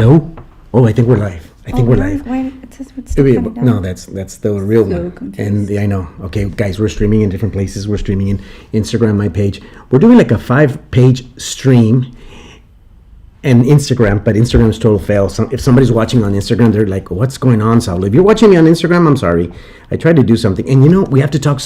Hello? Oh, I think we're live. I think we're live. Wait, it says it's still coming down. No, that's the real So one. confused. And I know. Okay, guys, we're streaming in different places. We're streaming in Instagram, my page. We're doing like a 5-page stream and Instagram, but Instagram's total fail. If somebody's watching on Instagram, they're like, what's going on, Saulo? If you're watching me on Instagram, I'm sorry. I tried to do something. And we have to talk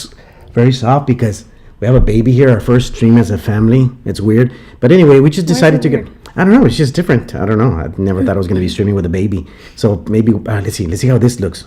very soft because we have a baby here, our first stream as a family. It's weird. But anyway, we just decided to get... I don't know. It's just different. I don't know. I never thought I was going to be streaming with a baby. So maybe, let's see how this looks.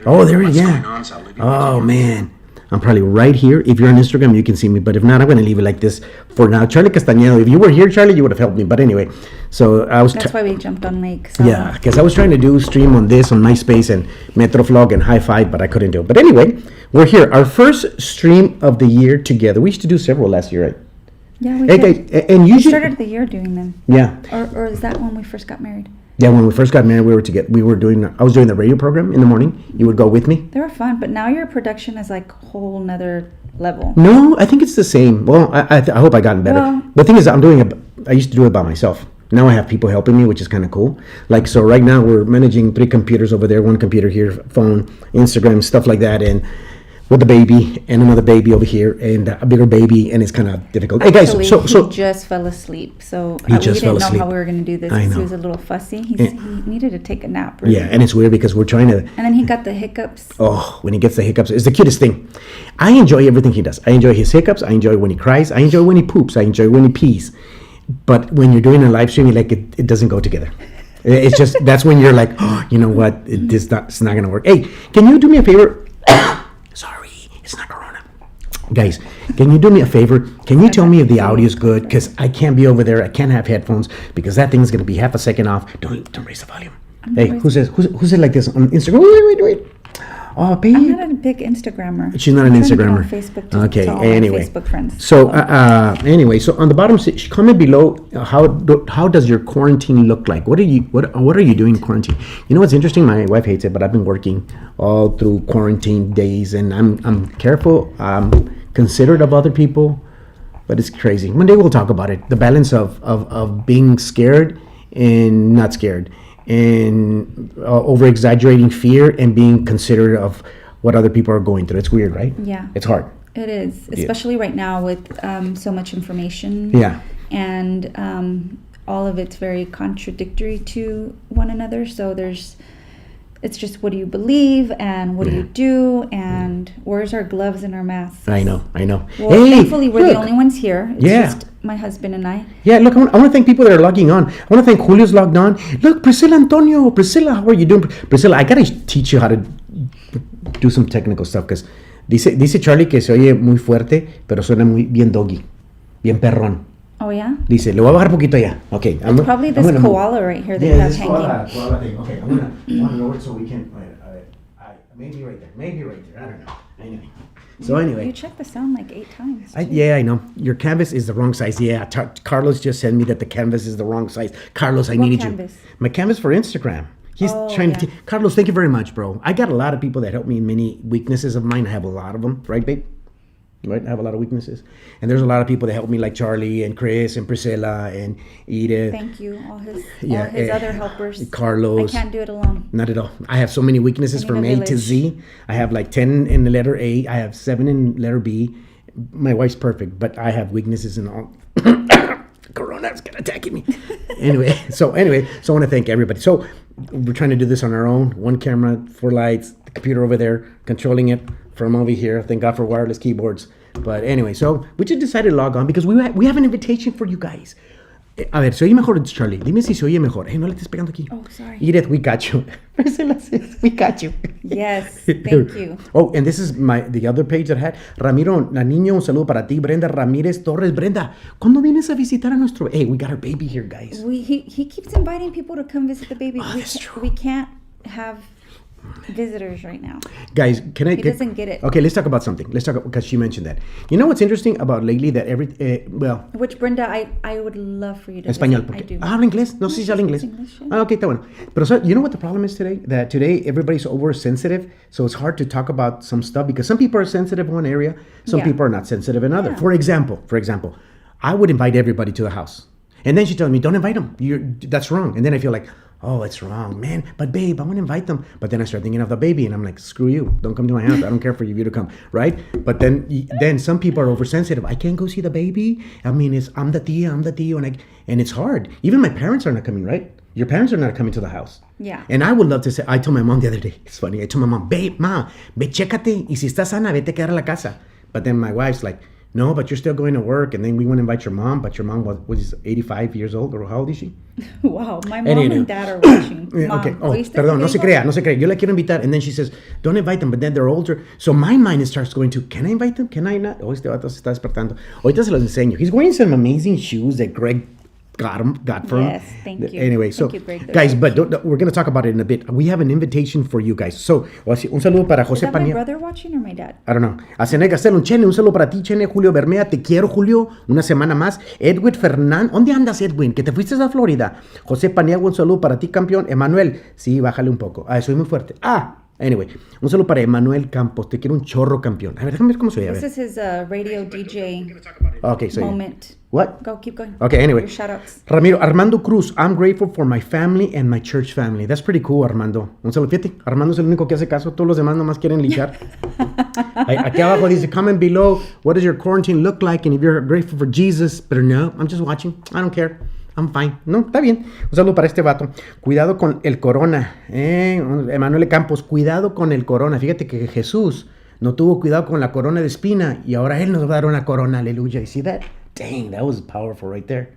Oh, there it is. Yeah. Oh, man. I'm probably right here. If you're on Instagram, you can see me. But if not, I'm going to leave it like this for now. Charlie Castañedo, if you were here, Charlie, you would have helped me. But anyway, so I was... That's why we jumped on Lake. So. Yeah, because I was trying to do stream on this, on MySpace and Metroflog and High Five, but I couldn't do it. But anyway, we're here. Our first stream of the year together. We used to do several last year, right? Yeah, we did. Guys, and we started the year doing them. Yeah. Or is that when we first got married? Yeah, when we first got married, I was doing the radio program in the morning. You would go with me. They were fun, but now your production is like a whole nother level. No, I think it's the same. Well, I hope I gotten better. Well, the thing is, I used to do it by myself. Now I have people helping me, which is kind of cool. Like, so right now we're managing 3 computers over there, 1 computer here, phone, Instagram, stuff like that, and with the baby and another baby over here and a bigger baby, and it's kind of difficult. Hey guys, actually, he just fell asleep, so we didn't know how we were going to do this. He was a little fussy. He needed to take a nap. Really. Yeah, and it's weird because we're trying to. And then he got the hiccups. Oh, when he gets the hiccups, it's the cutest thing. I enjoy everything he does. I enjoy his hiccups. I enjoy when he cries. I enjoy when he poops. I enjoy when he pees. But when you're doing a live stream, like it doesn't go together. It's just that's when you're like, oh, you know what? It's not going to work. Hey, can you do me a favor? Sorry, it's not Corona. Guys, can you do me a favor? Can you tell me if the audio is good? Because I can't be over there. I can't have headphones because that thing's going to be half a second off. Don't raise the volume. Hey, who said like this on Instagram? Wait. Oh, babe. I'm not a big Instagrammer. She's not an Instagrammer. On Facebook okay. To all anyway, Facebook friends. So anyway, so on the bottom, comment below. How does your quarantine look like? What are you doing in quarantine? You know what's interesting? My wife hates it, but I've been working all through quarantine days, and I'm careful. I'm considerate of other people, but it's crazy. One day we'll talk about it. The balance of being scared and not scared, and over exaggerating fear and being considerate of what other people are going through. It's weird, right? Yeah. It's hard. It is, especially right now with so much information. Yeah. And all of it's very contradictory to one another. So it's just what do you believe and what do you do and where's our gloves and our masks? I know. Well, hey, thankfully we're the only ones here. It's just my husband and I. Yeah, look, I want to thank people that are logging on. I want to thank Julio's logged on. Look, Priscilla Antonio. Priscilla, how are you doing? Priscilla, I got to teach you how to do some technical stuff because dice Charlie que se oye muy fuerte, pero suena muy bien doggy, bien perrón. Oh, yeah? Dice, le voy a bajar poquito ya. Okay. It's probably this koala right here that you have hanging. Koala thing. Okay, I'm going to lower it so we can, maybe right there. I don't know. Anyway. So anyway. You checked the sound like 8 times. I know. Your canvas is the wrong size. Yeah, Carlos just sent me that the canvas is the wrong size. Carlos, I needed canvas? You. My canvas for Instagram. He's trying to... Carlos, thank you very much, bro. I got a lot of people that help me in many weaknesses of mine. I have a lot of them. Right, babe? Right? I have a lot of weaknesses. And there's a lot of people that help me like Charlie and Chris and Priscilla and Edith. Thank you. All his other helpers. Carlos. I can't do it alone. Not at all. I have so many weaknesses from A to Z. I have like 10 in the letter A. I have 7 in letter B. My wife's perfect, but I have weaknesses in all. Corona's attacking me. Anyway, so I want to thank everybody. So we're trying to do this on our own. 1 camera, 4 lights, the computer over there, controlling it from over here. Thank God for wireless keyboards. But anyway, so we just decided to log on because we have an invitation for you guys. A ver, ¿se oye mejor, Charlie? Dime si se oye mejor. Hey, no le estés pegando aquí. Oh, sorry. Edith, we got you. We got you. Yes, thank you. Oh, and this is the other page that I had. Ramiro, la niño, un saludo para ti. Brenda Ramírez Torres. Brenda, ¿cuándo vienes a visitar a nuestro... Hey, we got our baby here, guys. He keeps inviting people to come visit the baby. Oh, that's true. We can't have visitors right now. Guys, he doesn't get it. Okay, let's talk about something. Because she mentioned that. You know what's interesting about lately that Which, Brenda, I would love for you to Español. Visit. I do. ¿Habla inglés? No sé si habla inglés. Okay, está bueno. Pero you know what the problem is today? That today everybody's oversensitive, so it's hard to talk about some stuff because some people are sensitive in one area, some people are not sensitive in another. For example, I would invite everybody to the house. And then she tells me, don't invite them. That's wrong. And then I feel like, oh, it's wrong, man. But babe, I want to invite them. But then I start thinking of the baby, and I'm like, screw you. Don't come to my house. I don't care for you to come, right? But then some people are oversensitive. I can't go see the baby. I mean, I'm the tío, and it's hard. Even my parents are not coming, right? Your parents are not coming to the house. Yeah. And I would love to say, I told my mom the other day, it's funny, I told my mom, babe, ma, ve, chécate, y si estás sana, vete a quedar a la casa. But then my wife's like, no, but you're still going to work, and then we want to invite your mom, but your mom was 85 years old, or how old is she? Wow, my mom and dad are watching. Mom, okay. Oh, ¿oíste? perdón, no se crea. Yo la quiero invitar, and then she says, don't invite them, but then they're older. So my mind starts going to, can I invite them? Can I not? Oh, este vato se está despertando. Ahorita se los enseño. He's wearing some amazing shoes that Greg got for him. Yes, thank you. Anyway, so Thank you, Greg. guys, but we're going to talk about it in a bit. We have an invitation for you guys. So, un saludo para Is José that my Pania. brother watching or my dad? I don't know. A Cene Gastelum, Chene, un saludo para ti, Chene. Julio Bermea, te quiero, Julio. Una semana más. Edwin Fernán, ¿dónde andas, Edwin? Que te fuiste a Florida. José Paniagua, un saludo para ti, campeón. Emanuel, sí, bájale un poco. Soy muy fuerte. Anyway, un saludo para Emanuel Campos. Te quiero un chorro, campeón. A ver, déjame ver cómo se oye. A This ver. is his radio DJ Okay, so moment. What? Go, keep going. Okay, anyway. Your shout-outs. Ramiro, Armando Cruz, I'm grateful for my family and my church family. That's pretty cool, Armando. Un saludo. Fíjate, Armando es el único que hace caso. Todos los demás nomás quieren linchar. Aquí abajo dice, comment below, what does your quarantine look like? And if you're grateful for Jesus. But no, I'm just watching. I don't care. I'm fine. No, está bien. Un saludo para este vato. Cuidado con el corona. Emanuel Campos, cuidado con el corona. Fíjate que Jesús no tuvo cuidado con la corona de espina y ahora Él nos va a dar una corona. Aleluya. You see that? Dang, that was powerful right there.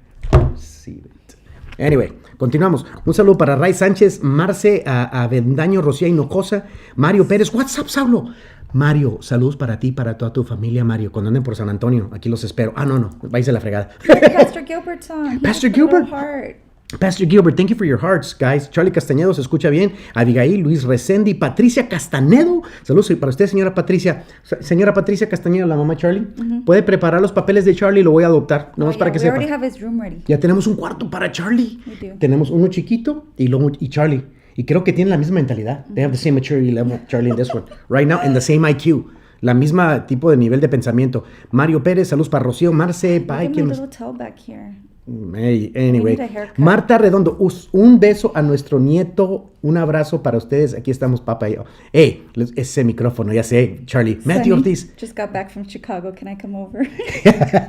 See it. Anyway, continuamos. Un saludo para Ray Sánchez, Marce, Avendaño, Rocía Hinojosa, Mario Pérez. What's up, Saulo? Mario, saludos para ti, para toda tu familia, Mario. Cuando anden por San Antonio, aquí los espero. No, vais a la fregada. Pastor Gilbert's on. Pastor He has a little Gilbert? heart. Pastor Gilbert, thank you for your hearts, guys. Charlie Castañedo se escucha bien. Abigail, Luis Resendi, Patricia Castanedo. Saludos para usted, señora Patricia. Señora Patricia Castañedo, la mamá Charlie. Puede preparar los papeles de Charlie, lo voy a adoptar. Nomás para que We sepa. already have his room ready. Ya tenemos un cuarto para Charlie. We do. Tenemos uno chiquito y Charlie. Y creo que tienen la misma mentalidad. They have the same maturity level, Charlie, in this one. Right now, and the same IQ. La misma tipo de nivel de pensamiento. Mario Pérez, saludos para Rocío, Marce, Look Pai, at my ¿quién más? little toe back here. Anyway, need a haircut. Marta Redondo, un beso a nuestro nieto, un abrazo para ustedes. Aquí estamos, papá y yo. Hey, ese micrófono, ya sé, Charlie. Matthew Sunny, Ortiz. just got back from Chicago. Can I come over?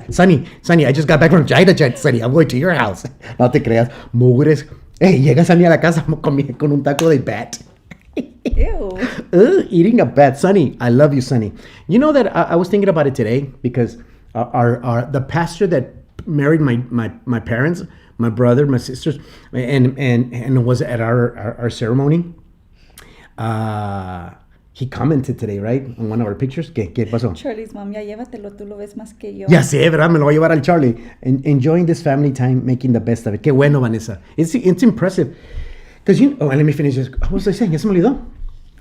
Sunny, I just got back from China, Sunny. I'm going to your house. No te creas, mugres. Hey, llega Sunny a la casa con un taco de bat. Ew. Eating a bat. Sunny, I love you, Sunny. You know that I was thinking about it today because the pastor that married my parents, my brother, my sisters, and was at our ceremony. He commented today, right, on one of our pictures. ¿Qué pasó? Charlie's mom, ya llévatelo, tú lo ves más que yo. Ya sé, ¿verdad? Me lo voy a llevar al Charlie. Enjoying this family time, making the best of it. Qué bueno, Vanessa. It's impressive. Because let me finish this. What was I saying? Ya se me olvidó.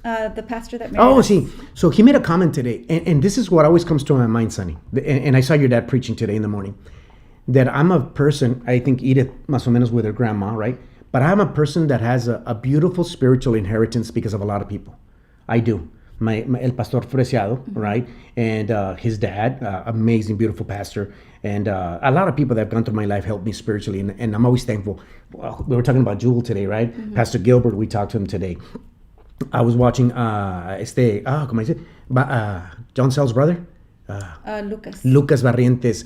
The pastor that married us. See. So he made a comment today, and this is what always comes to my mind, Sonny. And I saw your dad preaching today in the morning. That I'm a person, I think Edith, más o menos with her grandma, right? But I'm a person that has a beautiful spiritual inheritance because of a lot of people. I do. El Pastor Fresiado, right? And his dad, amazing, beautiful pastor. And a lot of people that have gone through my life helped me spiritually, and I'm always thankful. Well, we were talking about Jewel today, right? Mm-hmm. Pastor Gilbert, we talked to him today. I was watching, ¿cómo dice? John Sell's brother? Lucas Barrientos.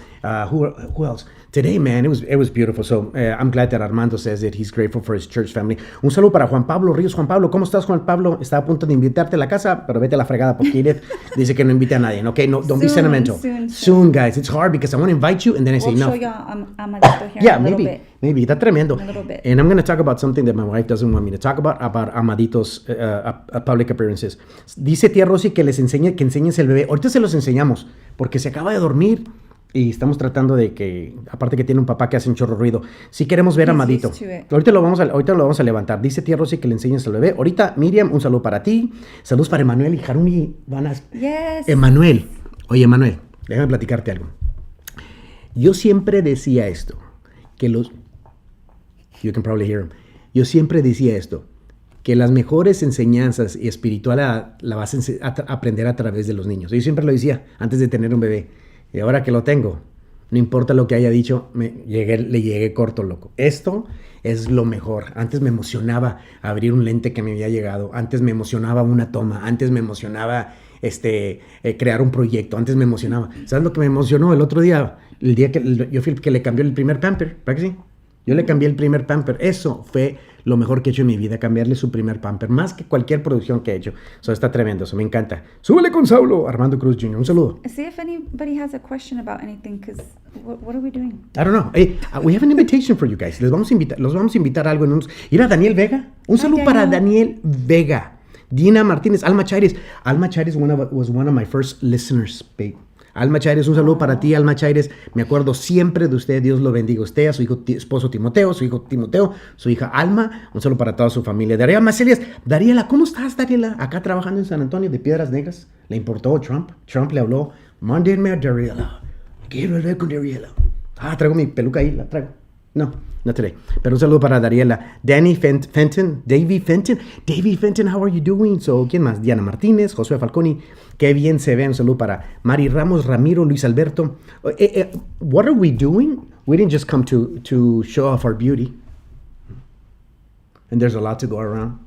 Who else? Today, man, it was beautiful. So I'm glad that Armando says that he's grateful for his church family. Un saludo para Juan Pablo Ríos. Juan Pablo, ¿cómo estás, Juan Pablo? Está a punto de invitarte a la casa, pero vete a la fregada porque Edith dice que no invite a nadie. Okay, no, don't be sentimental. Soon, guys. It's hard because I want to invite you and then I say no. We'll show you Amadito here in a little bit. Maybe. Está tremendo. A little bit. And I'm going to talk about something that my wife doesn't want me to talk about Amadito's public appearances. Dice tía Rosy que enseñes el bebé. Ahorita se los enseñamos porque se acaba de dormir y estamos tratando de que, aparte que tiene un papá que hace un chorro ruido, si queremos ver a Amadito. Ahorita lo vamos a levantar. Dice tía Rosy que le enseñes al bebé. Ahorita, Miriam, un saludo para ti. Saludos para Emanuel y Haruni. Yes. Emanuel. Oye, Emanuel, déjame platicarte algo. Yo siempre decía esto, que you can probably hear him. Yo siempre decía esto, que las mejores enseñanzas y espiritual la vas a aprender a través de los niños. Yo siempre lo decía antes de tener un bebé. Y ahora que lo tengo, No importa lo que haya dicho, le llegué corto, loco. Esto es lo mejor. Antes me emocionaba abrir un lente que me había llegado. Antes me emocionaba una toma. Antes me emocionaba crear un proyecto. Antes me emocionaba. ¿Sabes lo que me emocionó el otro día? El día que yo fui el que le cambió el primer pamper. ¿Verdad que sí? Yo le cambié el primer pamper. Eso fue lo mejor que he hecho en mi vida, cambiarle su primer pamper. Más que cualquier producción que he hecho. Eso está tremendo, eso me encanta. Súbele con Saulo, Armando Cruz Jr. Un saludo. See if anybody has a question about anything, because what are we doing? I don't know. Hey, we have an invitation for you guys. Los vamos a invitar a algo. Ir a Daniel Vega. Un saludo para Daniel Vega. Dina Martínez, Alma Chaires. Alma Chaires was one of my first listeners, babe. Alma Chaires, un saludo para ti, Alma Chaires. Me acuerdo siempre de usted. Dios lo bendiga a usted, a su esposo Timoteo, su hijo Timoteo, su hija Alma. Un saludo para toda su familia. Dariela Macelias. Dariela, ¿cómo estás, Dariela? Acá trabajando en San Antonio de Piedras Negras. ¿Le importó Trump? Trump le habló. Mándenme a Dariela. Quiero hablar con Dariela. Traigo mi peluca ahí, la traigo. No today. Pero un saludo para Dariela. Davy Fenton. Davy Fenton, how are you doing? So, ¿quién más? Diana Martínez, Josué Falconi. Qué bien se ve. Un saludo para Mari Ramos, Ramiro, Luis Alberto. What are we doing? We didn't just come to show off our beauty. And there's a lot to go around.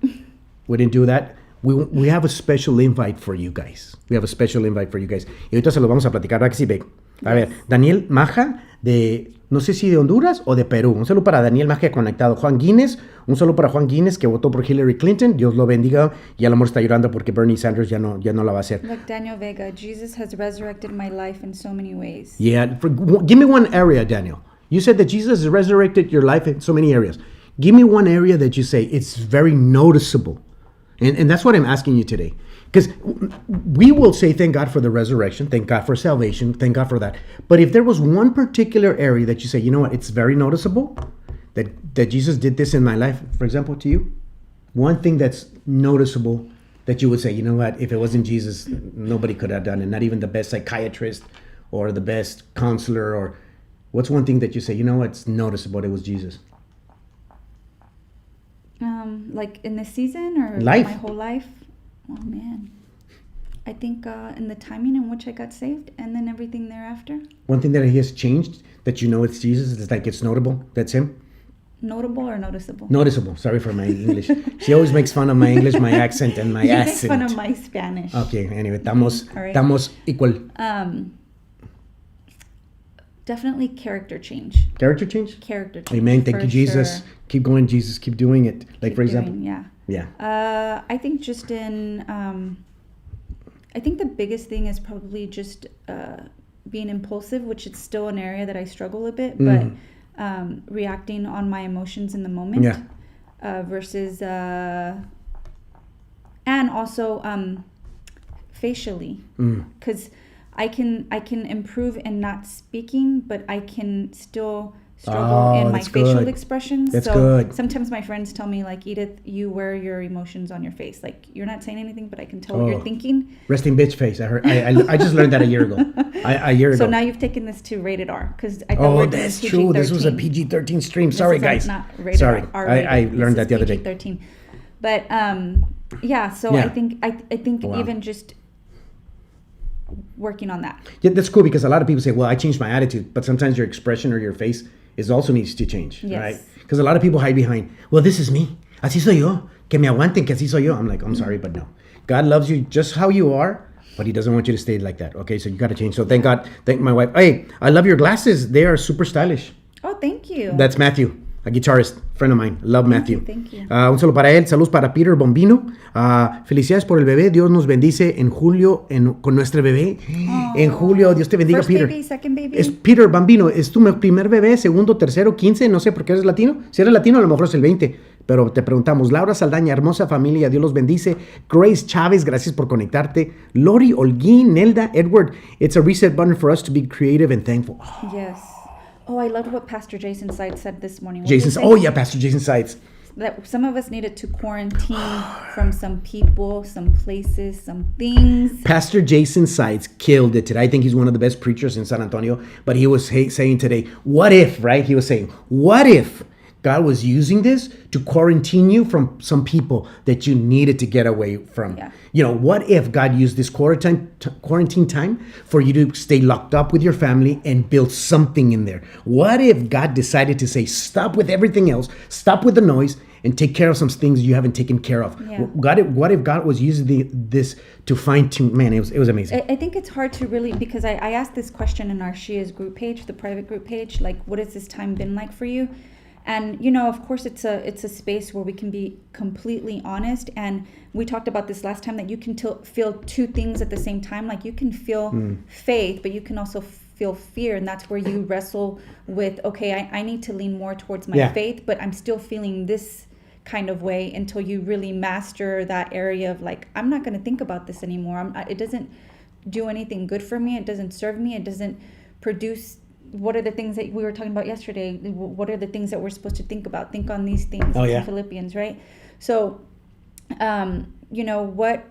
We didn't do that. We have a special invite for you guys. Y ahorita se lo vamos a platicar. ¿Verdad que sí, Beck? A ver, Daniel Maja de, no sé si de Honduras o de Perú. Un saludo para Daniel Maja conectado. Juan Guinness, un saludo para Juan Guinness que votó por Hillary Clinton. Dios lo bendiga. Y el amor está llorando porque Bernie Sanders ya no la va a hacer. Like Daniel Vega, Jesus has resurrected my life in so many ways. Yeah, give me one area, Daniel. You said that Jesus has resurrected your life in so many areas. Give me one area that you say it's very noticeable. And that's what I'm asking you today. Because we will say, thank God for the resurrection, thank God for salvation, thank God for that. But if there was one particular area that you say, you know what, it's very noticeable that Jesus did this in my life, for example, to you, one thing that's noticeable that you would say, you know what, if it wasn't Jesus, nobody could have done it, not even the best psychiatrist or the best counselor, or what's one thing that you say, you know what, it's noticeable, it was Jesus? Like in this season or life. My whole life? Oh man, I think in the timing in which I got saved and then everything thereafter. One thing that he has changed that you know it's Jesus, is like it's notable, that's him? Notable or noticeable? Noticeable, sorry for my English. She always makes fun of my English, my accent, and my accent. She makes fun of my Spanish. Okay, anyway, estamos equal. Definitely character change. Character change? Character change. Amen, thank you, Jesus. Sure. Keep going, Jesus, keep doing it. Like, for example? Yeah. I think just in, I think the biggest thing is probably just being impulsive, which is still an area that I struggle a bit, but reacting on my emotions in the moment versus, and also facially, because I can improve in not speaking, but I can still struggle in my facial expressions. That's so good. Sometimes my friends tell me, like, Edith, you wear your emotions on your face. Like, you're not saying anything, but I can tell what you're thinking. Resting bitch face. I heard. I just learned that a year ago. A year ago. So now you've taken this to rated R, because I thought we're doing that's PG-13. true. This was a PG-13 stream. Sorry, guys. Not rated Sorry. R-rated. I learned that the other day. PG-13. But yeah. So I think even just working on that. Yeah, that's cool, because a lot of people say, well, I changed my attitude, but sometimes your expression or your face also needs to change, right? Because a lot of people hide behind, well, this is me. Así soy yo. Que me aguanten, que así soy yo. I'm like, I'm sorry, but no. God loves you just how you are, but he doesn't want you to stay like that. Okay, so you got to change. So thank God. Thank my wife. Hey, I love your glasses. They are super stylish. Oh, thank you. That's Matthew, a guitarist, friend of mine. Love Matthew. Thank you. Un saludo para él. Saludos para Peter Bombino. Felicidades por el bebé. Dios nos bendice en julio con nuestro bebé. En julio, Dios te bendiga, First Peter. Baby, second baby. Es Peter Bambino. Es tu primer bebé, segundo, tercero, 15. No sé por qué eres latino. Si eres latino, a lo mejor es el 20. Pero te preguntamos. Laura Saldaña, hermosa familia. Dios los bendice. Grace Chávez, gracias por conectarte. Lori Holguín, Nelda, Edward. It's a reset button for us to be creative and thankful. Yes. Oh, I loved what Pastor Jason Sides said this morning. Pastor Jason Sides. That some of us needed to quarantine from some people, some places, some things. Pastor Jason Sides killed it today. I think he's one of the best preachers in San Antonio. But he was saying today, what if, right? He was saying, what if God was using this to quarantine you from some people that you needed to get away from. Yeah. You know, what if God used this quarantine time for you to stay locked up with your family and build something in there? What if God decided to say, stop with everything else, stop with the noise, and take care of some things you haven't taken care of? Yeah. What if God was using this to fine tune? Man, it was amazing. I think it's hard to really, because I asked this question in our She Is group page, the private group page, like, what has this time been like for you? And, you know, of course, it's a space where we can be completely honest. And we talked about this last time, that you can feel two things at the same time. Like, you can feel faith, but you can also feel fear. And that's where you wrestle with, okay, I need to lean more towards my faith, but I'm still feeling this kind of way, until you really master that area of like, I'm not going to think about this anymore. It doesn't do anything good for me. It doesn't serve me. It doesn't produce. What are the things that we were talking about yesterday? What are the things that we're supposed to think about? Think on these things. Oh, yeah. In Philippians, right? So, you know, when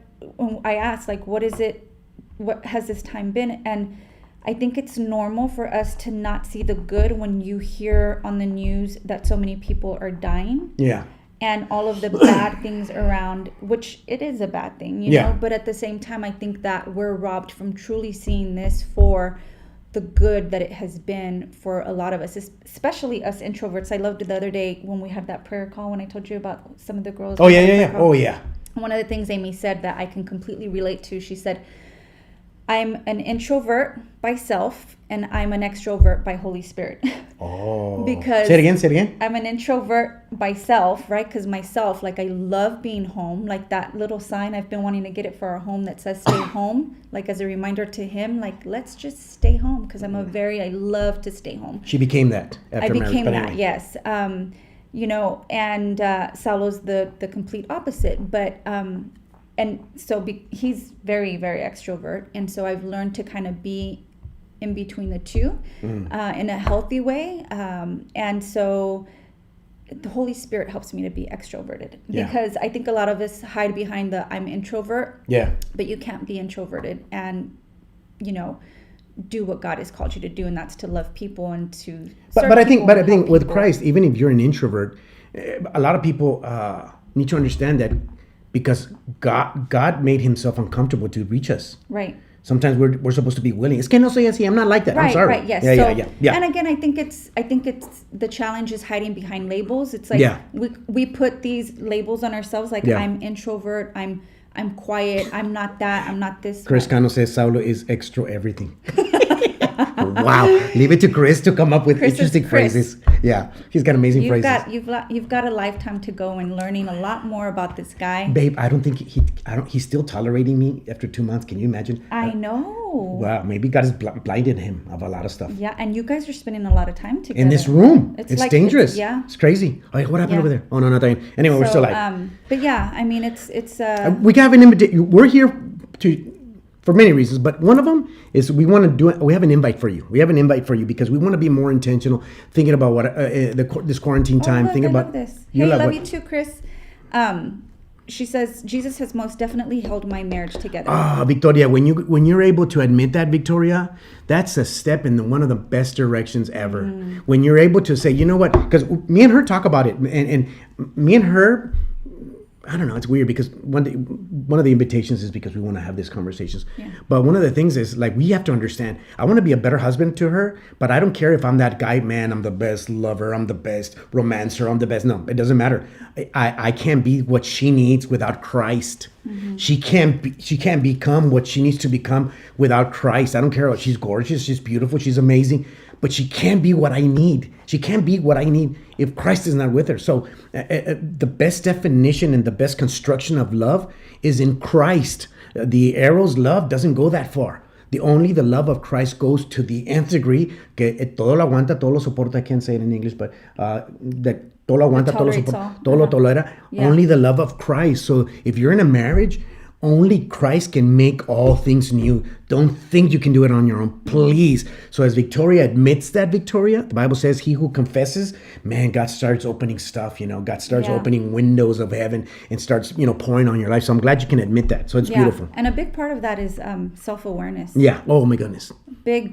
I asked, like, what is it? What has this time been? And I think it's normal for us to not see the good when you hear on the news that so many people are dying. Yeah. And all of the bad things around, which it is a bad thing, you know? But at the same time, I think that we're robbed from truly seeing this for the good that it has been for a lot of us, especially us introverts. I loved the other day when we had that prayer call, when I told you about some of the girls. Oh, yeah. Oh, yeah. One of the things Amy said that I can completely relate to, she said, I'm an introvert by self, and I'm an extrovert by Holy Spirit. Oh. Because Say it again. I'm an introvert by self, right? Because myself, like, I love being home. Like that little sign, I've been wanting to get it for our home that says stay home, like as a reminder to him, like, let's just stay home, because I love to stay home. She became that after marriage. I became that, yes. You know, and Saulo's the complete opposite. But and so he's very, very extrovert. And so I've learned to kind of be in between the two in a healthy way. And so the Holy Spirit helps me to be extroverted, because I think a lot of us hide behind the I'm introvert. Yeah. But you can't be introverted and, you know, do what God has called you to do, and that's to love people and to serve but I think with people. Christ, even if you're an introvert, a lot of people need to understand that, because God made himself uncomfortable to reach us. Right. Sometimes we're supposed to be willing. Es que no soy así. I'm not like that. I'm sorry. Right. Yes. Yeah. And again, I think it's the challenge is hiding behind labels. It's like we put these labels on ourselves. Like I'm introvert. I'm quiet. I'm not that. I'm not this. Chris Cano says Saulo is extra everything. Wow. Leave it to Chris to come up with interesting phrases. Yeah. He's got amazing phrases. You've got a lifetime to go in learning a lot more about this guy. Babe, I don't think he's still tolerating me after 2 months. Can you imagine? I know. Wow. Maybe God has blinded him of a lot of stuff. Yeah. And you guys are spending a lot of time together. In this room. It's like, dangerous. It's crazy. Oh, what happened over there? Oh, no, nothing. Anyway, we're still alive. But yeah, I mean, it's we have an invitation. We're here for many reasons, but one of them is we have an invite for you. We have an invite for you because we want to be more intentional, thinking about what this quarantine time. Look, thinking I about love this. Hey, love you too, Chris. She says Jesus has most definitely held my marriage together. Victoria, when you're able to admit that, Victoria, that's a step in one of the best directions ever. When you're able to say, you know what, because me and her talk about it, and me and her, I don't know, it's weird because one of the invitations is because we want to have these conversations. Yeah. But one of the things is, like, we have to understand, I want to be a better husband to her, but I don't care if I'm that guy, man, I'm the best lover, I'm the best romancer, I'm the best. No, it doesn't matter. I can't be what she needs without Christ. Mm-hmm. She can't become what she needs to become without Christ. I don't care what, she's gorgeous, she's beautiful, she's amazing, but she can't be what I need. She can't be what I need if Christ is not with her. So the best definition and the best construction of love is in Christ. The Eros love doesn't go that far. The love of Christ goes to the nth degree, que todo lo aguanta, todo lo soporta. I can't say it in English, but that todo lo aguanta, todo lo soporta, todo lo tolera. Yeah. Only the love of Christ. So if you're in a marriage, only Christ can make all things new. Don't think you can do it on your own, please. So as Victoria admits that, Victoria, the Bible says he who confesses, man, God starts opening stuff, God starts opening windows of heaven and starts, pouring on your life. So I'm glad you can admit that. So it's beautiful. And a big part of that is self-awareness. Yeah. Oh my goodness.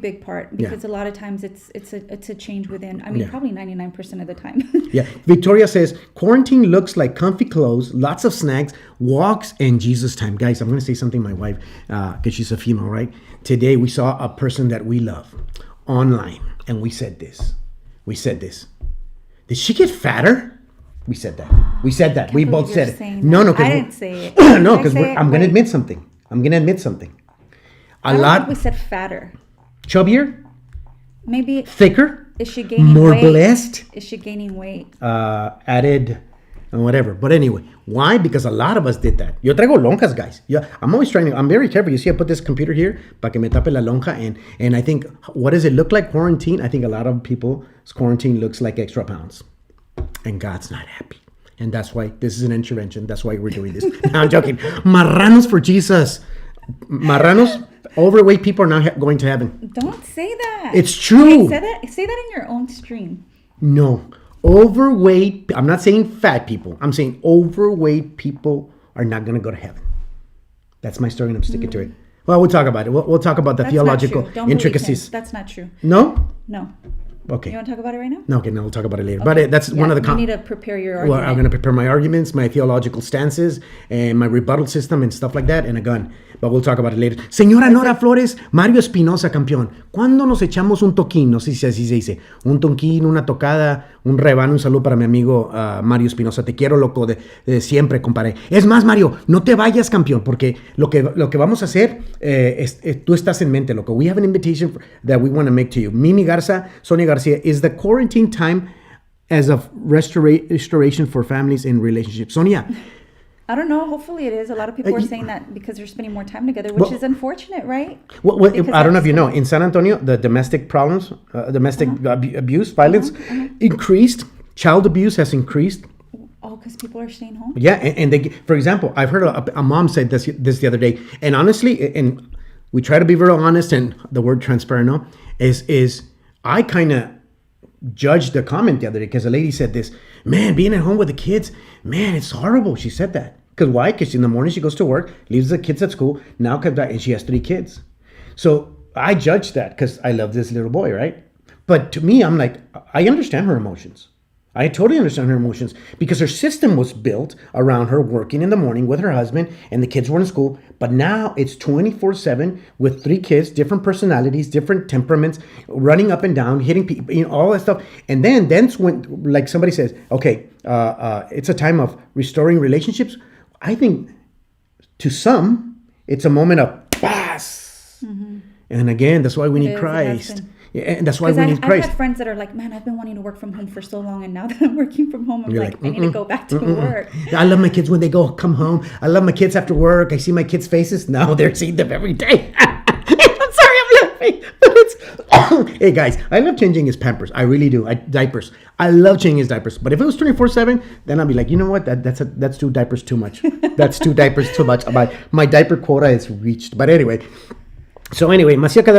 big part, because a lot of times it's a change within. I mean, probably 99% of the time. Yeah. Victoria says, quarantine looks like comfy clothes, lots of snacks, walks, and Jesus time. Guys, I'm going to say something to my wife, because she's a female, right? Today, we saw a person that we love online, and we said this. Did she get fatter? We said that. We both said it. No, I didn't say it. No, because I'm going to admit something. I don't think we said fatter. Chubbier? Maybe. Thicker? Is she gaining more weight? Blessed? Is she gaining weight? Added and whatever. But anyway, why? Because a lot of us did that. Yo traigo lonjas, guys. Yeah, I'm very careful. You see, I put this computer here para que me tape la lonja. And I think, what does it look like, quarantine? I think a lot of people's quarantine looks like extra pounds. And God's not happy. And that's why this is an intervention. That's why we're doing this. No, I'm joking. Marranos for Jesus. Marranos, overweight people are not going to heaven. Don't say that. It's true. Okay, say that in your own stream. No. Overweight, I'm not saying fat people. I'm saying overweight people are not going to go to heaven. That's my story, and I'm sticking to it. Well, we'll talk about it. We'll talk about the theological intricacies. That's not true. No? No. Okay. You want to talk about it right now? No, okay, no, we'll talk about it later. Okay. But that's one of the... You need to prepare your argument. Well, I'm going to prepare my arguments, my theological stances, and my rebuttal system and stuff like that, and a gun. But we'll talk about it later. Señora Nora Flores, Mario Espinosa, campeón. ¿Cuándo nos echamos un toquín? No sé si así se dice. Un toquín, una tocada, un rebano. Un saludo para mi amigo Mario Espinosa. Te quiero, loco, de siempre, compadre. Es más, Mario, no te vayas, campeón, porque lo que vamos a hacer, tú estás en mente, loco. We have an invitation that we want to make to you. Mimi Garza, Sonia Garcia, is the quarantine time as of restoration for families in relationships. Sonia. I don't know. Hopefully it is. A lot of people are saying that because they're spending more time together, which is unfortunate, right? Well, I don't know if you know. In San Antonio, the domestic problems, abuse, violence increased. Child abuse has increased. Oh, because people are staying home? Yeah. And they, for example, I've heard a mom say this the other day. And honestly, and we try to be very honest, and the word transparent, no, is I kind of judged the comment the other day because a lady said this, man, being at home with the kids, man, it's horrible. She said that. Because why? Because in the morning she goes to work, leaves the kids at school, now comes back and she has 3 kids. So I judged that because I love this little boy, right? But to me, I'm like, I understand her emotions. I totally understand her emotions because her system was built around her working in the morning with her husband and the kids were in school. But now it's 24/7 with 3 kids, different personalities, different temperaments, running up and down, hitting people, all that stuff. And then when, like somebody says, okay, it's a time of restoring relationships. I think to some, it's a moment of pass. Mm-hmm. And again, that's why we need Christ. Yeah, and that's why we need Christ. I've had friends that are like, man, I've been wanting to work from home for so long, and now that I'm working from home, I'm like, I need to go back to work. I love my kids when they come home. I love my kids after work. I see my kids' faces. Now they're seeing them every day. I'm sorry, I'm laughing. But it's... Hey, guys, I love changing his Pampers. I really do. Diapers. I love changing his diapers. But if it was 24/7, then I'd be like, you know what? That's 2 diapers too much. That's 2 diapers too much. My diaper quota is reached. But anyway... So anyway,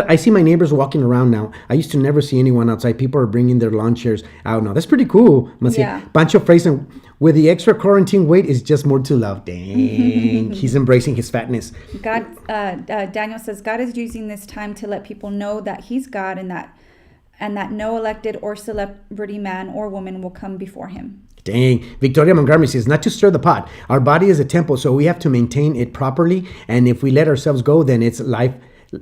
I see my neighbors walking around now. I used to never see anyone outside. People are bringing their lawn chairs out now. That's pretty cool. Yeah. Pancho Fraser, with the extra quarantine weight is just more to love. Dang. He's embracing his fatness. God, Daniel says, God is using this time to let people know that he's God and that no elected or celebrity man or woman will come before him. Dang. Victoria Montgomery says, not to stir the pot. Our body is a temple, so we have to maintain it properly. And if we let ourselves go, then it's life.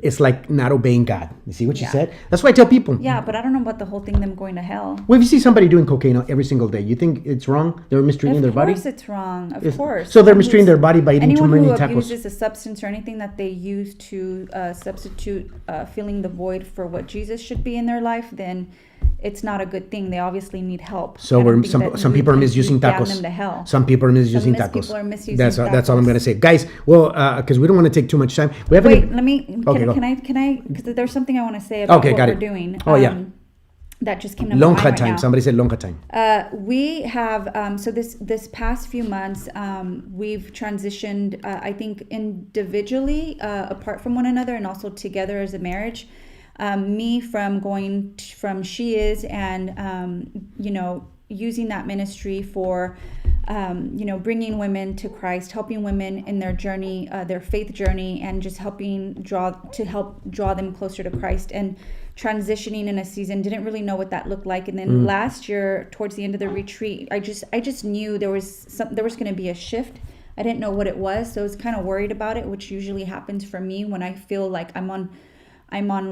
It's like not obeying God. You see what she said? That's why I tell people. Yeah, but I don't know about the whole thing, them going to hell. Well, if you see somebody doing cocaine every single day, you think it's wrong? They're mistreating their body? Of course it's wrong. Of course. So they're mistreating their body by eating too many tacos. Anyone who abuses a substance or anything that they use to substitute filling the void for what Jesus should be in their life, then it's not a good thing. They obviously need help. So some people are misusing tacos. Them to hell. Some people are misusing tacos. People are misusing that's tacos. That's all I'm going to say, guys. Well, because we don't want to take too much time. We have Wait, let me. Can I? Because there's something I want to say about what we're doing. Oh yeah. That just came to my mind lonja right time. now. Somebody said lonja time. We have so this past few months, we've transitioned. I think individually, apart from one another, and also together as a marriage. Me from going from She Is and using that ministry for bringing women to Christ, helping women in their journey, their faith journey, and just help draw them closer to Christ, and transitioning in a season. Didn't really know what that looked like. And then last year, towards the end of the retreat, I just knew there was going to be a shift. I didn't know what it was, so I was kind of worried about it, which usually happens for me when I feel like I'm on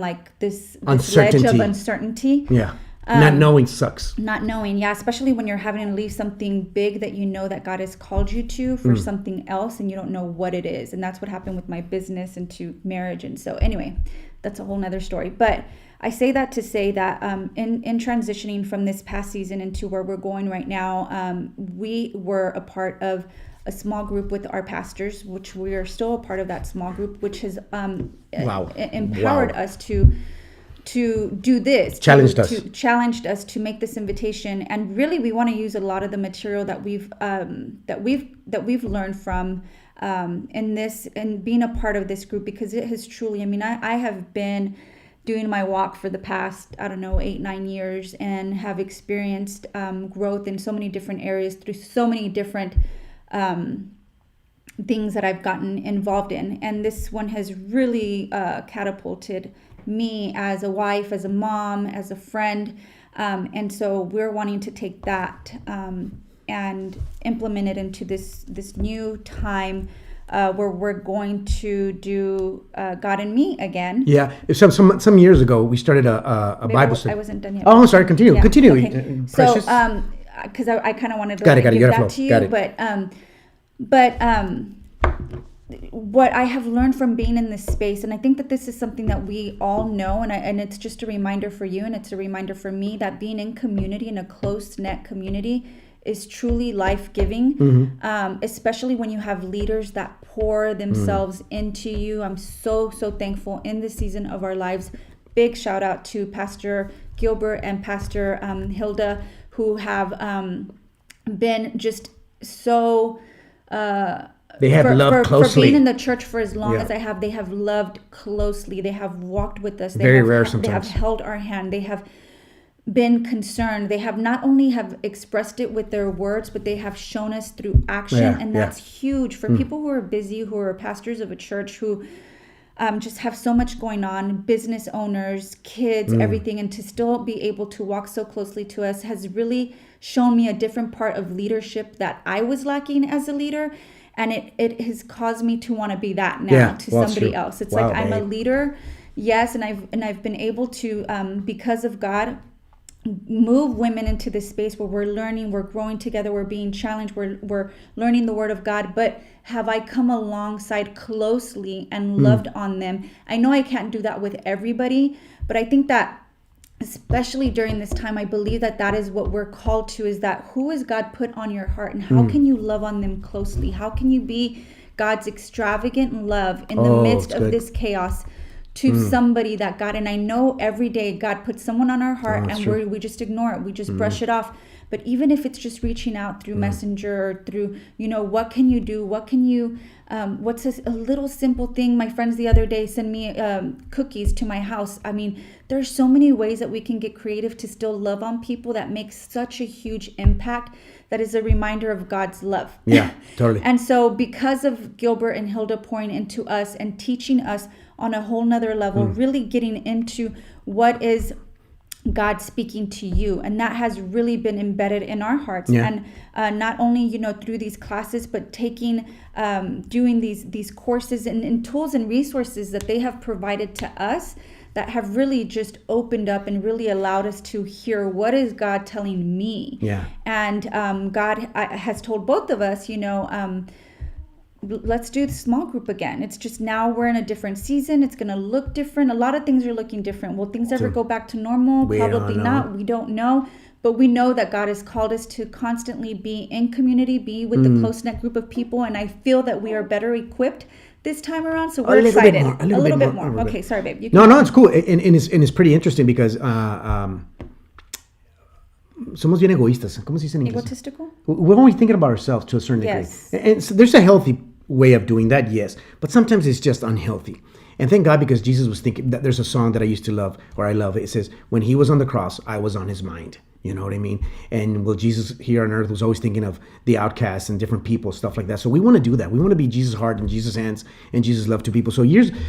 like this ledge of uncertainty. Yeah. Not knowing sucks. Not knowing, yeah, especially when you're having to leave something big that you know that God has called you to for something else, and you don't know what it is. And that's what happened with my business and to marriage. And so anyway, that's a whole nother story. But I say that to say that in transitioning from this past season into where we're going right now, we were a part of a small group with our pastors, which we are still a part of that small group, which has empowered us to do this, challenged us to make this invitation. And really, we want to use a lot of the material that we've learned from in this and being a part of this group, because it has truly, I have been doing my walk for the past, 8-9 years, and have experienced growth in so many different areas through so many different things that I've gotten involved in. And this one has really catapulted me as a wife, as a mom, as a friend. And so we're wanting to take that and implement it into this new time where we're going to do God and Me again. Yeah. Some years ago, we started a Bible study. I wasn't done yet. Oh, I'm sorry. Continue. Yeah. Continue. Okay. Precious. So, because I kind of wanted to give that flow. to you, Got it. but what I have learned from being in this space, and I think that this is something that we all know, and it's just a reminder for you, and it's a reminder for me, that being in community, in a close-knit community, is truly life-giving, especially when you have leaders that pour themselves into you. I'm so thankful in this season of our lives. Big shout out to Pastor Gilbert and Pastor Hilda, who have been just so they have loved closely. For being in the church for as long as I have. They have loved closely. They have walked with us. Rare sometimes. They have held our hand. They have been concerned. They have not only have expressed it with their words, but they have shown us through action. And that's huge for people who are busy, who are pastors of a church, who just have so much going on, business owners, kids, everything, and to still be able to walk so closely to us has really shown me a different part of leadership that I was lacking as a leader. And it has caused me to want to be that now to somebody else. It's like, I'm a leader, yes, and I've been able to, because of God, move women into this space where we're learning, we're growing together, we're being challenged, we're learning the Word of God. But have I come alongside closely and loved on them? I know I can't do that with everybody, but I think that especially during this time, I believe that is what we're called to, is that who has God put on your heart, and how can you love on them closely? How can you be God's extravagant love in the midst of this chaos to somebody that God, and I know every day God puts someone on our heart, and we just ignore it. We just brush it off. But even if it's just reaching out through Messenger, or through, what can you do? What can you, what's a little simple thing? My friends the other day sent me cookies to my house. There's so many ways that we can get creative to still love on people that makes such a huge impact. That is a reminder of God's love. Yeah, totally. And so because of Gilbert and Hilda pouring into us and teaching us on a whole nother level, really getting into what is God speaking to you, and that has really been embedded in our hearts. And not only through these classes, but taking doing these courses and tools and resources that they have provided to us, that have really just opened up and really allowed us to hear, what is God telling me? And God has told both of us, let's do the small group again. It's just now we're in a different season. It's going to look different. A lot of things are looking different. Will things ever go back to normal? Probably not. We don't know. But we know that God has called us to constantly be in community, be with the close-knit group of people. And I feel that we are better equipped this time around. So we're excited. A little bit more. Okay, sorry, babe. No, it's cool. And it's pretty interesting because somos bien egoístas. ¿Cómo se dice en inglés? Egotistical? We're only thinking about ourselves to a certain degree. Yes. And so there's a healthy way of doing that, yes. But sometimes it's just unhealthy. And thank God, because Jesus was thinking, that there's a song that I used to love, or I love. It says, when he was on the cross, I was on his mind. You know what I mean? And well, Jesus here on earth was always thinking of the outcasts and different people, stuff like that. So we want to do that. We want to be Jesus' heart and Jesus' hands and Jesus' love to people. So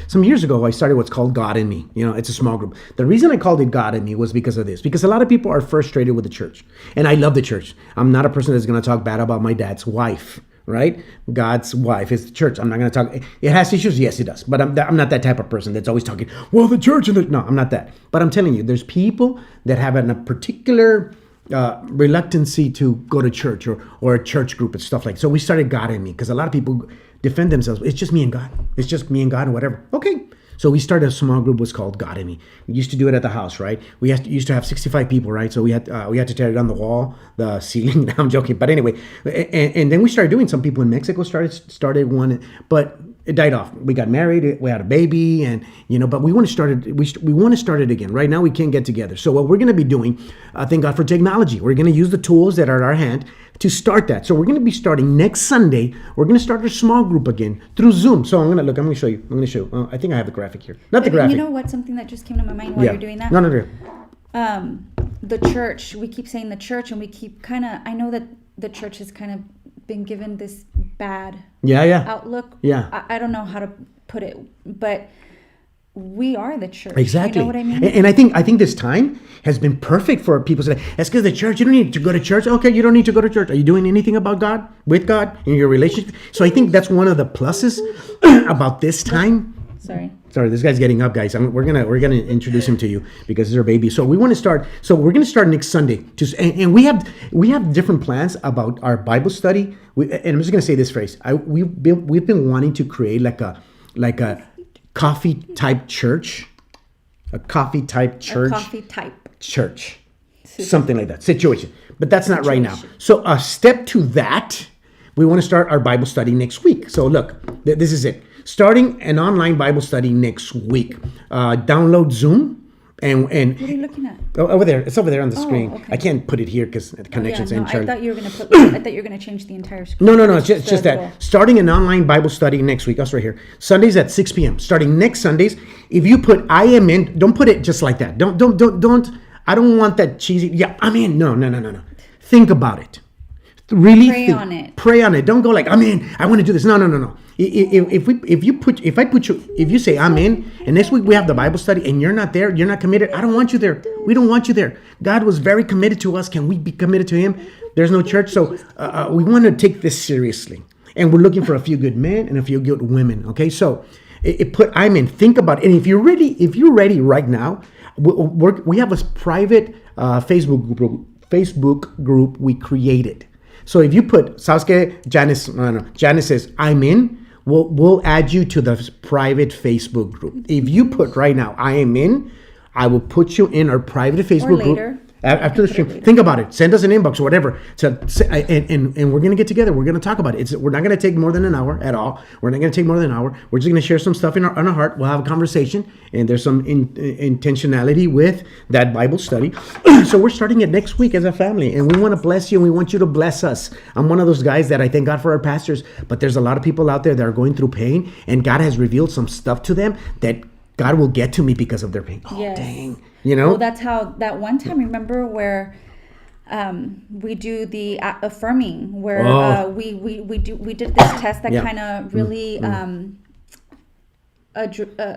some years ago, I started what's called God in Me. You know, it's a small group. The reason I called it God in Me was because of this. Because a lot of people are frustrated with the church. And I love the church. I'm not a person that's going to talk bad about my dad's wife. Right? God's wife is the church. I'm not going to talk. It has issues. Yes, it does. But I'm not that type of person that's always talking, well, the church. No, I'm not that. But I'm telling you, there's people that have a particular reluctancy to go to church or a church group and stuff like that. So we started God in Me because a lot of people defend themselves. It's just me and God. It's just me and God and whatever. Okay. So we started a small group, was called God in Me. We used to do it at the house, right? We used to have 65 people, right? So we had to tear down the wall, the ceiling. No, I'm joking, but anyway, and then we started doing. Some people in Mexico started one, but it died off. We got married, we had a baby, and but we want to start it. We want to start it again. Right now, we can't get together. So what we're going to be doing, thank God for technology. We're going to use the tools that are at our hand to start that. So we're going to be starting next Sunday. We're going to start a small group again through Zoom. So I'm going to show you. I think I have the graphic here. Not the graphic. You know what? Something that just came to my mind while you're doing that. No. The church. We keep saying the church, and we keep I know that the church has kind of been given this bad outlook. Yeah. I don't know how to put it, but we are the church. Exactly. You know what I mean? And I think this time has been perfect for people to say, that's because the church, you don't need to go to church. Okay, you don't need to go to church. Are you doing anything about God, with God, in your relationship? So I think that's one of the pluses about this time. Sorry, this guy's getting up, guys. We're gonna introduce him to you because he's our baby. So we want to start. So we're gonna start next Sunday. And we have different plans about our Bible study. And I'm just gonna say this phrase. We've been wanting to create like a coffee type church, church, something like that situation. But that's not right now. So a step to that, we want to start our Bible study next week. So look, this is it. Starting an online Bible study next week. Download Zoom. And what are you looking at? Over there. It's over there on the screen. Okay. I can't put it here because the connection's in charge. I thought you were going to change the entire screen. No. Just that. Starting an online Bible study next week. That's right here. Sundays at 6 p.m. Starting next Sundays. If you put I am in, don't put it just like that. Don't. I don't want that cheesy. Yeah, I'm in. No. Think about it. Really pray on it. Don't go like, I'm in. I want to do this. No. If you say I'm in, and next week we have the Bible study, and you're not there, you're not committed. I don't want you there. We don't want you there. God was very committed to us. Can we be committed to Him? There's no church, so we want to take this seriously, and we're looking for a few good men and a few good women. Okay, so I'm in. Think about it, and if you're ready right now, we have a private Facebook group we created. So if you put Janice says I'm in, we'll add you to the private Facebook group. If you put right now I am in, I will put you in our private Facebook group. After the stream, think about it. Send us an inbox or whatever. And we're going to get together. We're going to talk about it. We're not going to take more than an hour at all. We're not going to take more than an hour. We're just going to share some stuff on our heart. We'll have a conversation. And there's some intentionality with that Bible study. So we're starting it next week as a family. And we want to bless you and we want you to bless us. I'm one of those guys that I thank God for our pastors. But there's a lot of people out there that are going through pain. And God has revealed some stuff to them that God will get to me because of their pain. Oh, yes. Dang. Well, that's how that one time, remember, where we do the affirming, where we did this test that kind of really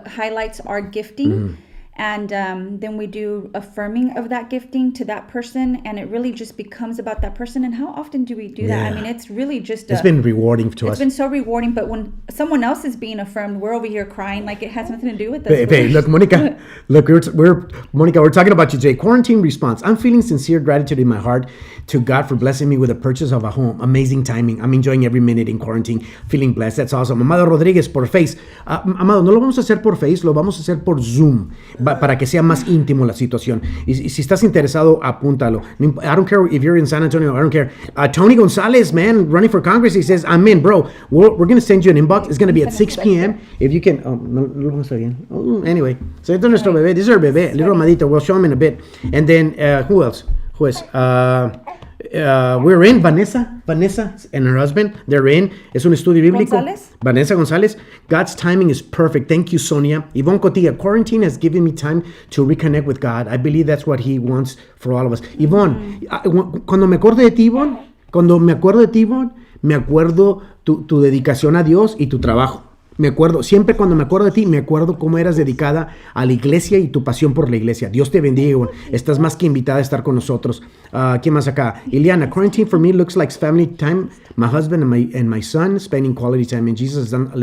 highlights our gifting. And then we do affirming of that gifting to that person, and it really just becomes about that person. And how often do we do that? I mean, it's really just it's been rewarding to us. It's been so rewarding, but when someone else is being affirmed, we're over here crying like it has nothing to do with us. Hey, look, Monica, we're talking about you today. Quarantine response. I'm feeling sincere gratitude in my heart to God for blessing me with the purchase of a home. Amazing timing. I'm enjoying every minute in quarantine. Feeling blessed. That's awesome. Amado Rodríguez, por Face. Amado, no lo vamos a hacer por Face, lo vamos a hacer por Zoom. Para que sea más íntimo la situación. Y si estás interesado, apúntalo. I don't care if you're in San Antonio. I don't care. Tony Gonzalez, man, running for Congress, he says, I'm in, bro. We're going to send you an inbox. It's going to be at 6 p.m. If you can... no lo vamos a ver bien. Anyway. So esto es nuestro bebé. This is our bebé. Little Amadito. We'll show him in a bit. And then, who else? Who is? We're in. Vanessa and her husband, they're in. Es un estudio bíblico. González? Vanessa González. God's timing is perfect. Thank you, Sonia. Yvonne Cotilla, quarantine has given me time to reconnect with God. I believe that's what He wants for all of us. Yvonne, cuando me acuerdo de ti, Yvonne, me acuerdo tu dedicación a Dios y tu trabajo. Me acuerdo, siempre cuando me acuerdo de ti, me acuerdo cómo eras dedicada a la iglesia y tu pasión por la iglesia. Dios te bendiga, Yvonne. Estás más que invitada a estar con nosotros. ¿Quién más acá? Ileana, quarantine for me looks like family time. My husband and my son spending quality time. And Jesus has done a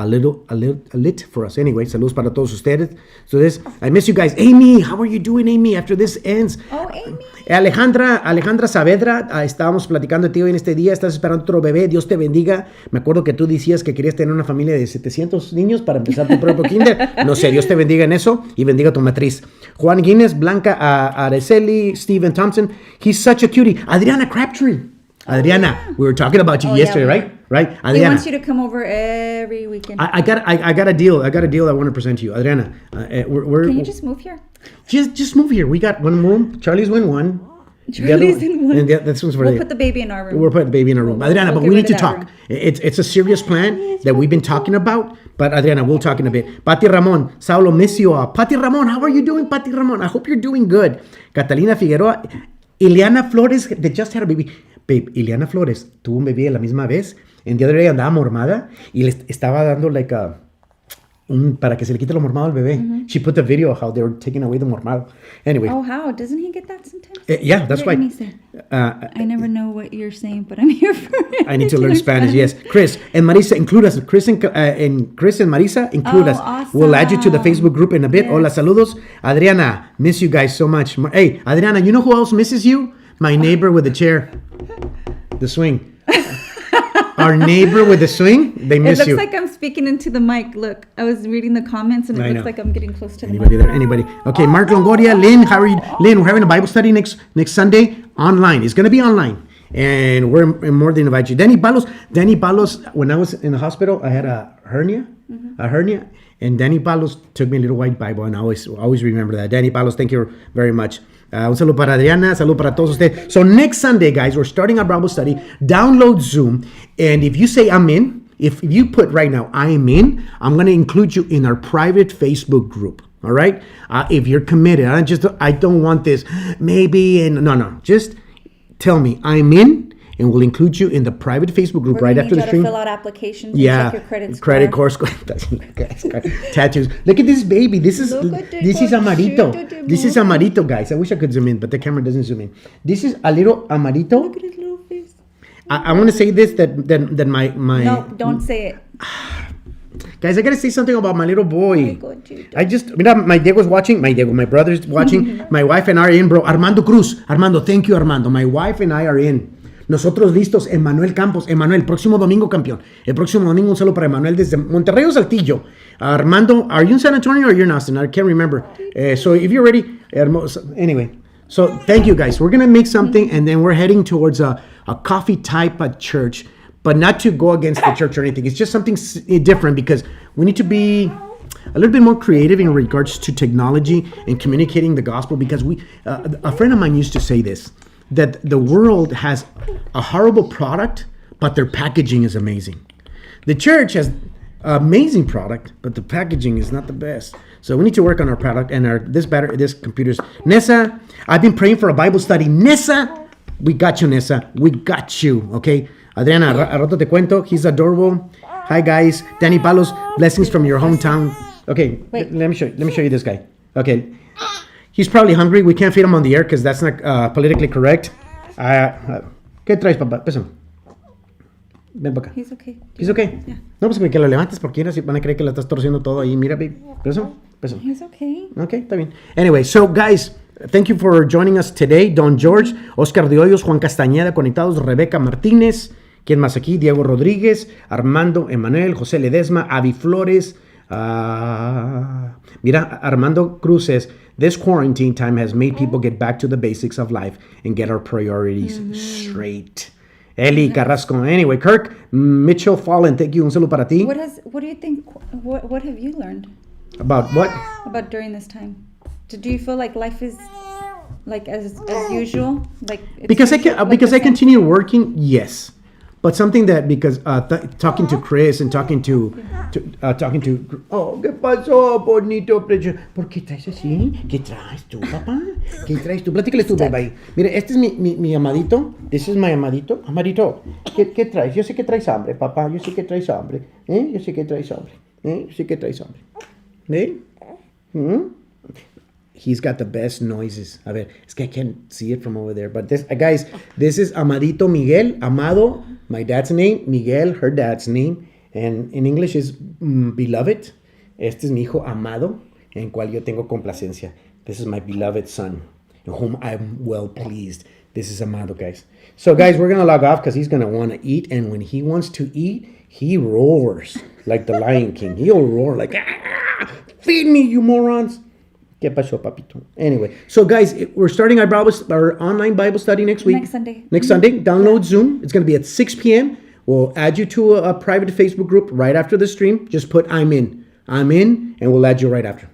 lit for us. Anyway, saludos para todos ustedes. Entonces, I miss you guys. Amy, how are you doing, Amy, after this ends? Oh, Amy. Alejandra Saavedra, estábamos platicando de ti hoy en este día. Estás esperando otro bebé. Dios te bendiga. Me acuerdo que tú decías que querías tener una familia de 700 niños para empezar tu propio kinder. No sé, Dios te bendiga en eso y bendiga a tu matriz. Juan Guinness, Blanca Araceli, Steven Thompson. He's such a cutie. Adriana Crabtree. Adriana, we were talking about you yesterday, right? Right, Adriana. He wants you to come over every weekend. I got a deal. I want to present to you, Adriana. Can you just move here? Just move here. We got one room. Charlie's in one. Charlie's in one. And this one's for We'll put the baby in our room. We'll put the baby in our room. Adriana, but we need to talk. It's a serious plan that we've been talking about. But Adriana, we'll talk in a bit. Pati Ramon, Saulo, miss you all. Pati Ramon, how are you doing, Pati Ramon? I hope you're doing good. Catalina Figueroa, Ileana Flores, they just had a baby. Babe, Ileana Flores tuvo un bebé a la misma vez. En día de hoy andaba mormada y le estaba dando para que se le quite lo mormado al bebé. Mm-hmm. She put the video of how they were taking away the mormado. Anyway. Oh, how? Doesn't he get that sometimes? Yeah, that's why. I never know what you're saying, but I'm here for it. I need to learn Spanish, yes. Chris and Marisa, include us. Chris and Marisa, include us. Awesome. We'll add you to the Facebook group in a bit. Yes. Hola, saludos. Adriana, miss you guys so much. Hey, Adriana, you know who else misses you? My neighbor with the chair. The swing. Our neighbor with the swing, they miss you. It looks like I'm speaking into the mic. Look, I was reading the comments and it looks like I'm getting close to the mic. Anybody? Okay, Mark Longoria, Lynn, how are you? Lynn, we're having a Bible study next Sunday online. It's going to be online. And we're more than invite you. Danny Palos, when I was in the hospital, I had a hernia. And Danny Palos took me a little white Bible, and I always remember that. Danny Palos, thank you very much. Un saludo para Adriana, saludo para todos ustedes. So next Sunday, guys, we're starting our Bible study. Download Zoom, and if you say I'm in, if you put right now I'm in, I'm going to include you in our private Facebook group. All right? If you're committed, I don't want this maybe, and no, just tell me I'm in. And we'll include you in the private Facebook group right after the stream. To fill out applications. Yeah, check your credit score. Tattoos. Look at this baby. This is Amadito. This is Amadito, guys. I wish I could zoom in, but the camera doesn't zoom in. This is a little Amadito. Look at his little face. I want to say this that my. No, don't say it. Guys, I gotta say something about my little boy. Mira, my Diego's watching. My brother's watching. My wife and I are in, bro. Armando Cruz. Armando, thank you, Armando. My wife and I are in. Nosotros listos. Emanuel Campos. Emanuel, próximo domingo, campeón. El próximo domingo, un saludo para Emanuel desde Monterrey o Saltillo. Armando, are you in San Antonio or you're in Austin? I can't remember. So if you're ready, anyway. So thank you, guys. We're going to make something, and then we're heading towards a coffee type of church, but not to go against the church or anything. It's just something different because we need to be a little bit more creative in regards to technology and communicating the gospel, because a friend of mine used to say this, that the world has a horrible product, but their packaging is amazing. The church has amazing product, but the packaging is not the best. So we need to work on our product and this computers. Nessa, I've been praying for a Bible study. Nessa, we got you, Nessa. We got you, okay? Adriana, a rato te cuento. He's adorable. Hi, guys. Danny Palos, blessings from your hometown. Okay, let me show you this guy. Okay. He's probably hungry. We can't feed him on the air because that's not politically correct. ¿Qué traes, papá? Pésame. Ven para acá. He's okay. He's okay? Yeah. No, pues que lo levantes porque van a creer que la estás torciendo todo ahí. Mira, baby. Pésame. He's okay. Okay, está bien. Anyway, so guys, thank you for joining us today. Don George, Oscar de Hoyos, Juan Castañeda conectados, Rebeca Martínez. ¿Quién más aquí? Diego Rodríguez, Armando Emanuel, José Ledesma, Avi Flores. Mira, Armando Cruz says, this quarantine time has made people get back to the basics of life and get our priorities straight. Eli Carrasco. Anyway, Kirk Mitchell Fallen, thank you. Un saludo para ti. What do you think? What have you learned? About what? About during this time. Do you feel like life is like as usual? Like it's Because usual, like because the I same- continue working, yes. But something that because talking to Chris and talking to oh, ¿qué pasó, bonito precio? ¿Por qué traes así? ¿Qué traes tú, papá? ¿Qué traes tú? Platícale tú, bye. Mire, este es mi amadito. This is my amadito. Amadito, ¿qué traes? Yo sé que traes hambre, papá. Yo sé que traes hambre. Yo sé que traes hambre. Yo sé que traes hambre. He's got the best noises. A ver, es que I can't see it from over there. But this, guys, this is Amadito Miguel. Amado, my dad's name. Miguel, her dad's name. And in English is beloved. Este es mi hijo amado, en cual yo tengo complacencia. This is my beloved son, in whom I'm well pleased. This is Amado, guys. So, guys, we're going to log off because he's going to want to eat. And when he wants to eat, he roars like the Lion King. He'll roar like, ah, feed me, you morons. ¿Qué pasó, papito? Anyway, so guys, we're starting our online Bible study next week. Next Sunday. Next Sunday. Download Zoom. It's going to be at 6 p.m. We'll add you to a private Facebook group right after the stream. Just put I'm in. I'm in, and we'll add you right after.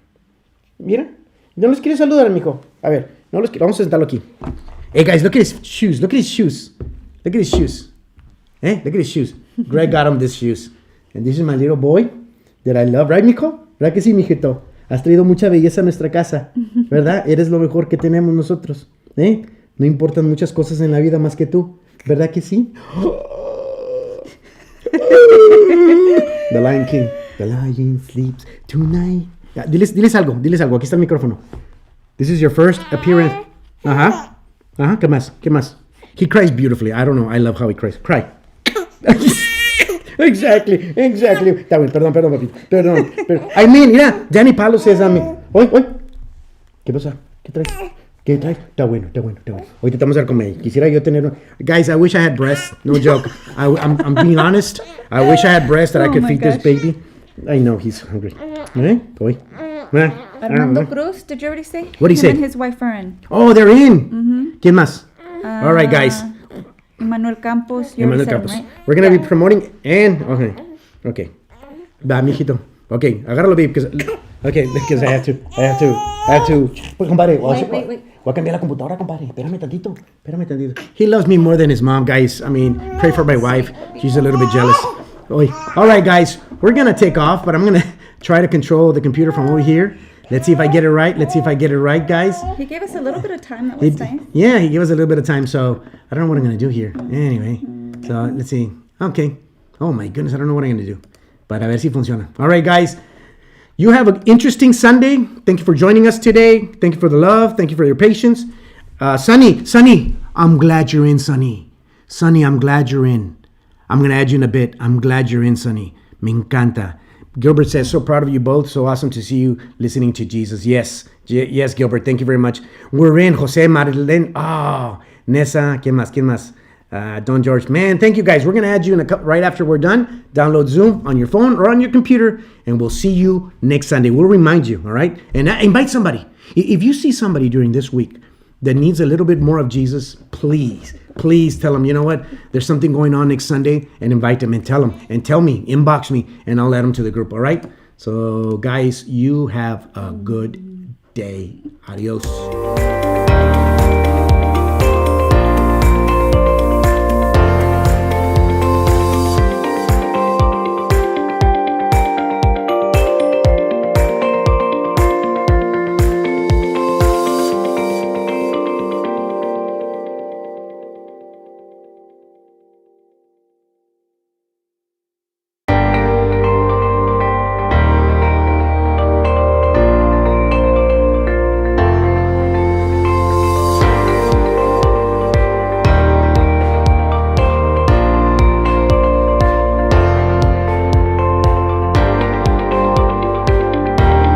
Mira, no los quiere saludar, mijo. A ver, no los quiere. Vamos a sentarlo aquí. Hey, guys, look at his shoes. Look at his shoes. Look at his shoes. Look at his shoes. Greg got him these shoes. And this is my little boy that I love. Right, mijo? ¿Verdad que sí, mijito? Has traído mucha belleza a nuestra casa, ¿verdad? Eres lo mejor que tenemos nosotros, ¿eh? No importan muchas cosas en la vida más que tú, ¿verdad que sí? The Lion King. The lion sleeps tonight. Ya, diles algo, aquí está el micrófono. This is your first appearance. Ajá, ¿qué más? He cries beautifully. I don't know, I love how he cries. Cry. Exactly. Está bien, perdón, papi. Perdón. I mean, mira, Danny Palo says a mí. Oye. ¿Qué pasa? ¿Qué traes? Está bueno. Hoy te vamos a dar comer. Quisiera yo tener... Guys, I wish I had breasts. No joke. I'm being honest. I wish I had breasts that I could feed this baby. I know he's hungry. Hoy. Armando Cruz, did you already say? What'd he say? Him and his wife are in. Oh, they're in. ¿Quién más? All right, guys. Emmanuel Campos. Emmanuel Campos. Right? We're going to be promoting and... Okay. Va, mijito. Okay, agárralo bien, because I have to. Pues, compadre. Wait. Voy a cambiar la computadora, compadre. Espérame tantito. He loves me more than his mom, guys. I mean, pray for my wife. She's a little bit jealous. Oy. All right, guys. We're going to take off, but I'm going to try to control the computer from over here. Let's see if I get it right. Guys. He gave us a little bit of time. That was nice. Yeah, he gave us a little bit of time, so I don't know what I'm going to do here. Anyway, so let's see. Okay. Oh, my goodness, I don't know what I'm going to do. But a ver si funciona. All right, guys. You have an interesting Sunday. Thank you for joining us today. Thank you for the love. Thank you for your patience. Sonny, I'm glad you're in, Sonny. Sonny, I'm glad you're in. I'm going to add you in a bit. I'm glad you're in, Sonny. Me encanta. Gilbert says, so proud of you both. So awesome to see you listening to Jesus. Yes, Gilbert. Thank you very much. We're in. Jose Marilyn. Oh, Nessa. ¿Quién más? Don George. Man, thank you, guys. We're going to add you in right after we're done. Download Zoom on your phone or on your computer, and we'll see you next Sunday. We'll remind you, all right? And invite somebody. If you see somebody during this week that needs a little bit more of Jesus, please tell them, you know what, there's something going on next Sunday, and invite them and tell them, and tell me, inbox me, and I'll add them to the group, all right? So, guys, you have a good day. Adios.